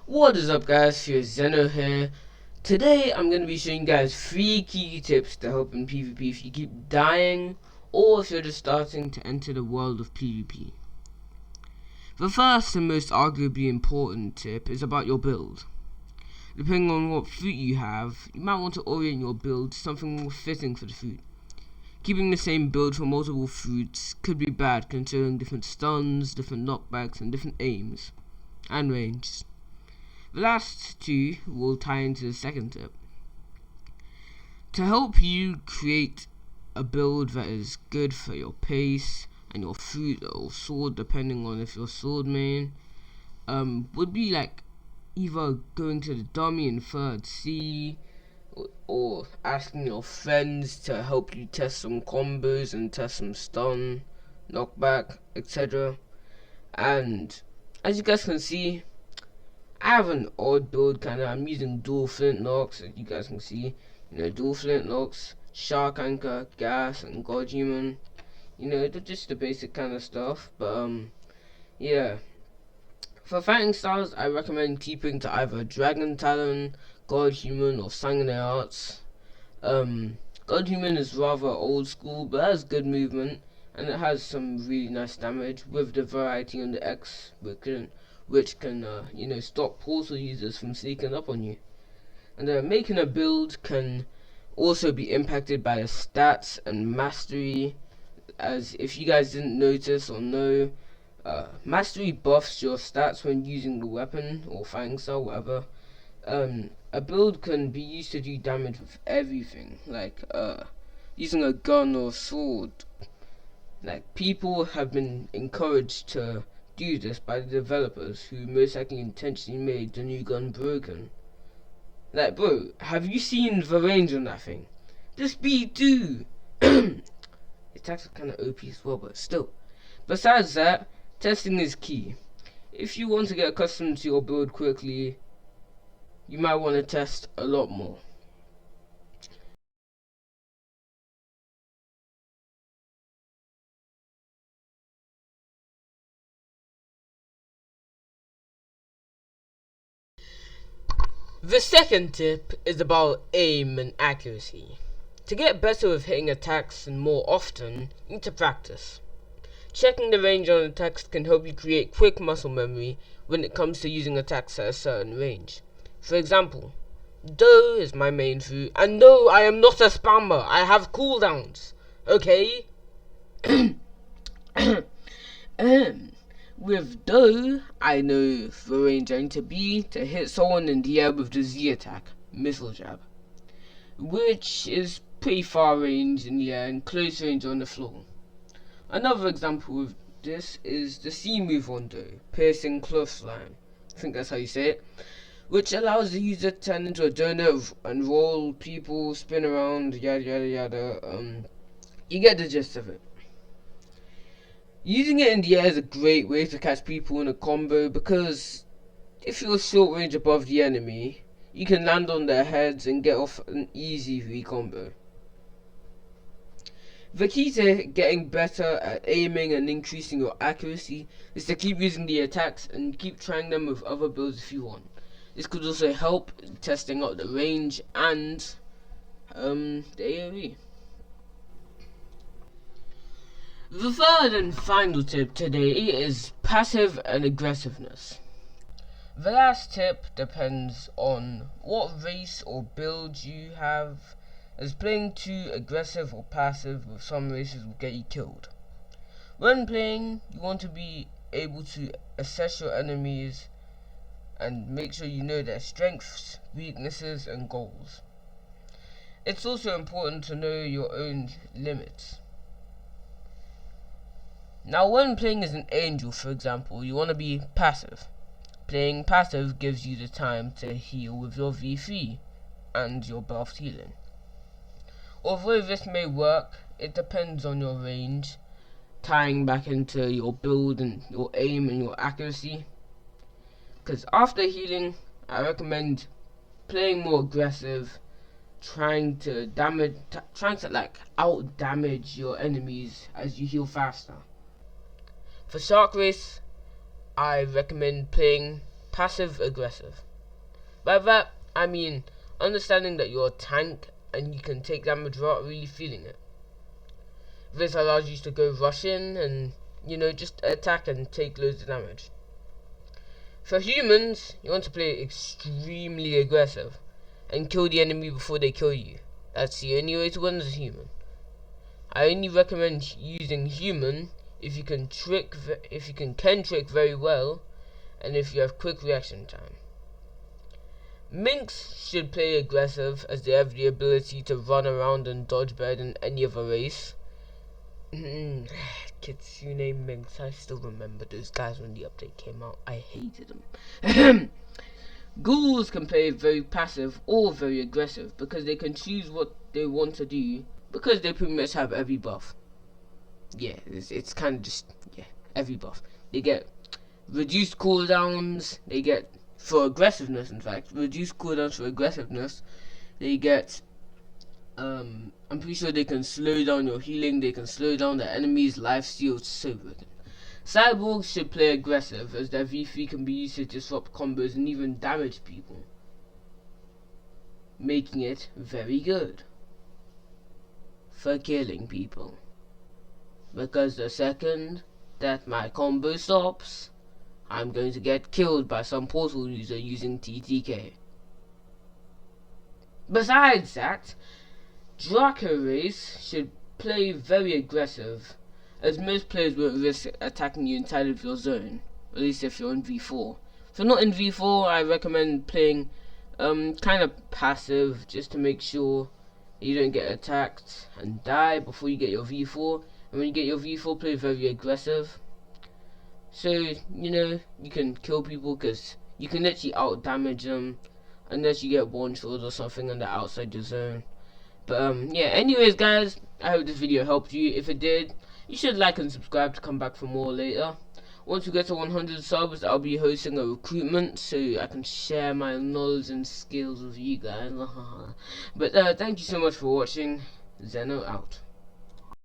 What is up, guys? Furiouszeno here. Today I'm going to be showing you guys 3 key tips to help in PvP if you keep dying or if you're just starting to enter the world of PvP. The first and most arguably important tip is about your build. Depending on what fruit you have, you might want to orient your build to something more fitting for the fruit. Keeping the same build for multiple fruits could be bad considering different stuns, different knockbacks and different aims and ranges. The last two will tie into the second tip. To help you create a build that is good for your pace and your fruit or sword, depending on if you're sword main, would be like either going to the dummy in 3rd C or asking your friends to help you test some combos and test some stun, knockback, etc. And as you guys can see, I have an odd build kinda. I'm using dual flintlocks, as you guys can see. Dual flintlocks, shark anchor, gas, and god human. They're just the basic kind of stuff. But yeah. For fighting styles, I recommend keeping to either dragon talon, god human, or sanguinary arts. God human is rather old school, but has good movement, and it has some really nice damage with the variety on the X, which can stop portal users from sneaking up on you. And making a build can also be impacted by the stats and mastery, as if you guys didn't notice or know, mastery buffs your stats when using the weapon or fighting style, whatever. A build can be used to do damage with everything, like using a gun or sword. Like, people have been encouraged to do this by the developers, who most likely intentionally made the new gun broken. Like, bro, have you seen the range on that thing? The speed too. Its attacks are kind of OP as well, but still. Besides that, testing is key. If you want to get accustomed to your build quickly, you might want to test a lot more. The second tip is about aim and accuracy. To get better with hitting attacks and more often, you need to practice. Checking the range on attacks can help you create quick muscle memory when it comes to using attacks at a certain range. For example, Doe is my main fruit, and no, I am not a spammer, I have cooldowns, okay? With Doe, I know the range I need to be to hit someone in the air with the Z attack, missile jab, which is pretty far range in the air and close range on the floor. Another example of this is the C move on Doe, piercing clothesline, I think that's how you say it, which allows the user to turn into a donut and roll people, spin around, yada yada yada. You get the gist of it. Using it in the air is a great way to catch people in a combo, because if you're short range above the enemy, you can land on their heads and get off an easy re-combo. The key to getting better at aiming and increasing your accuracy is to keep using the attacks and keep trying them with other builds if you want. This could also help testing out the range and the AoE. The third and final tip today is passive and aggressiveness. The last tip depends on what race or build you have, as playing too aggressive or passive with some races will get you killed. When playing, you want to be able to assess your enemies and make sure you know their strengths, weaknesses and goals. It's also important to know your own limits. Now, when playing as an angel, for example, you want to be passive. Playing passive gives you the time to heal with your V3 and your buffed healing. Although this may work, it depends on your range, tying back into your build and your aim and your accuracy. Because after healing, I recommend playing more aggressive, trying to out damage your enemies as you heal faster. For Shark Race, I recommend playing passive aggressive. By that, I mean understanding that you're a tank and you can take damage without really feeling it. This allows you to go rush in and, just attack and take loads of damage. For humans, you want to play extremely aggressive and kill the enemy before they kill you. That's the only way to win as a human. I only recommend using human if you can trick very well, and if you have quick reaction time. Minks should play aggressive as they have the ability to run around and dodge better than any other race. Kitsune Minks, I still remember those guys when the update came out. I hated them. Ghouls can play very passive or very aggressive because they can choose what they want to do, because they pretty much have every buff. Yeah, it's kind of just, every buff. They get reduced cooldowns, they get, for aggressiveness in fact, reduced cooldowns for aggressiveness. They get, I'm pretty sure they can slow down your healing, they can slow down the enemy's lifesteal. It's so broken. Cyborgs should play aggressive as their V3 can be used to disrupt combos and even damage people, making it very good for killing people. Because the second that my combo stops, I'm going to get killed by some portal user using TTK. Besides that, Draco race should play very aggressive, as most players won't risk attacking you inside of your zone, at least if you're in V4. If you're not in V4, I recommend playing kind of passive, just to make sure you don't get attacked and die before you get your V4. And when you get your V4, play very aggressive, so you can kill people, because you can literally out damage them unless you get one shot or something and they're outside your zone. But yeah, anyways guys, I hope this video helped you. If it did, you should like and subscribe to come back for more later. Once we get to 100 subs, I'll be hosting a recruitment so I can share my knowledge and skills with you guys. But thank you so much for watching. Zeno out.